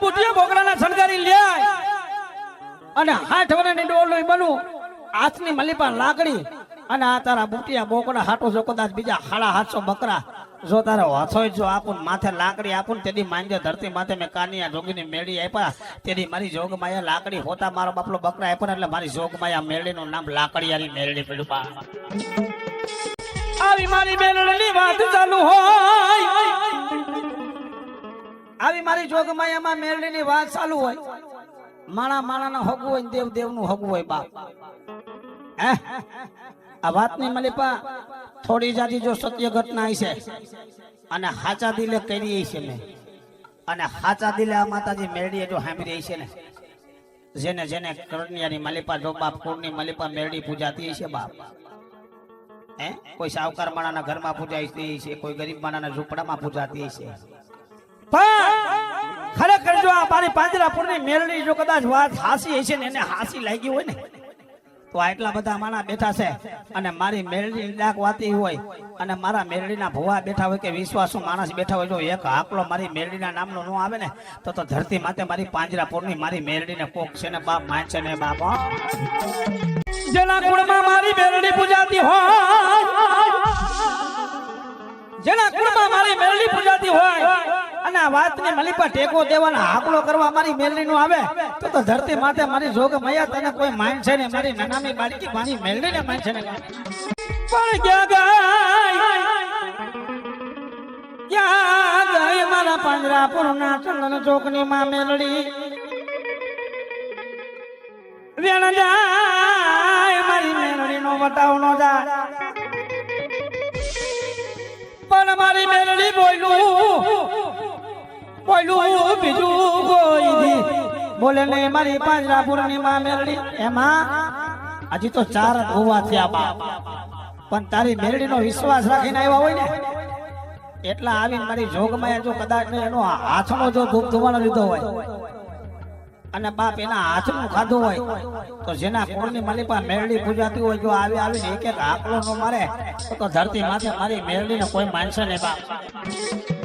બુટિયા બોકડાના શણગારી લે અને 8 વર્ષની ડોલું બનું હાથની મલીપા લાકડી અને આ તારા બુટિયા બોકડા હાટો જો કદાચ બીજા 750 બકરા જો તારે હથોય જો આપું માથે લાકડી આપું તેદી માંજે ધરતી માથે મેં કાનિયા જોગીની મેળી આપ્યા તેદી મારી જોગમાયા લાકડી હોતા મારો બાપલો બકરા આપ્યા એટલે મારી જોગમાયા મેળીનું નામ લાકડીયાની મેળી પડ્યું બા આવી મારી મેળડીની વાત ચાલુ હોય આવી મારી જોગમાયામાં મેળડીની વાત ચાલુ હોય માણા માણાના હગવું હોય દેવ દેવનું હગવું હોય બાપ હે આ વાતની મલીપા થોડી જાજી જો સત્ય ઘટના છે અને હાચા દિલે કરી છે મેં અને હાચા દિલે આ માતાજી મેરડી જો સાંભળી છે ને જેને જેને કરણિયાની મલીપા જો બાપ કુળની મલીપા મેરડી પૂજાતી છે બાપ હે કોઈ સાવકાર માણાના ઘરમાં પૂજાતી છે કોઈ ગરીબ માણાના ઝૂંપડામાં પૂજાતી છે પણ ખરેખર જો આ મારી પાંજરાપુરની મેરડી જો કદાચ વાત હાસી હશે ને એને હાસી લાગી હોય ને તો આટલા બધા માણા બેઠા છે અને મારી મેરડી ડાક વાતી હોય અને મારા મેરડીના ભુવા બેઠા હોય કે વિશ્વાસુ માણસ બેઠા હોય જો એક હાકલો મારી મેરડીના નામનો ન આવે ને તો ધરતી માતે મારી પાંજરાપુરની મારી મેરડીને કોક છે ને બાપ માનશે ને બાપ જેના કુળમાં મારી મેરડી પૂજાતી હોય જેના કુળમાં મારી મેરડી પૂજાતી હોય અને આ વાતને મલીપા ટેકો દેવાના હાકલો કરવા મારી મેલડી નો આવે તો ધરતી માથે મારી જોગ મૈયા તને કોઈ માનશે ને મારી નાનામી બાળકી મારી મેલડી ને માનશે ને પણ ક્યાં ગઈ મારા પાંજરાપુરના ચંદન ચોકની માં મેલડી વેણ જાય મારી મેલડી નો બતાવ નો જાય પણ મારી મેલડી બોલું બીજું કોઈ બોલે નહીં મારી પાંજરાપુરની માં મેરડી એમાં હજી તો 4 હોવા થયા બાપ પણ તારી મેરડી નો વિશ્વાસ રાખીને આવ્યા હોય ને એટલા આવીને મારી જોગમાં જો કદાચ એનો હાથનો જો ધૂપ ધોવાનો લીધો હોય અને બાપ એના હાથનું ખાધું હોય તો જેના કુળની મલીપા મેરડી પૂજાતી હોય જો આવીને એક એક આકલો નો મારે તો ધરતી માથે મારી મેરડીને કોઈ માનશે નહીં બાપ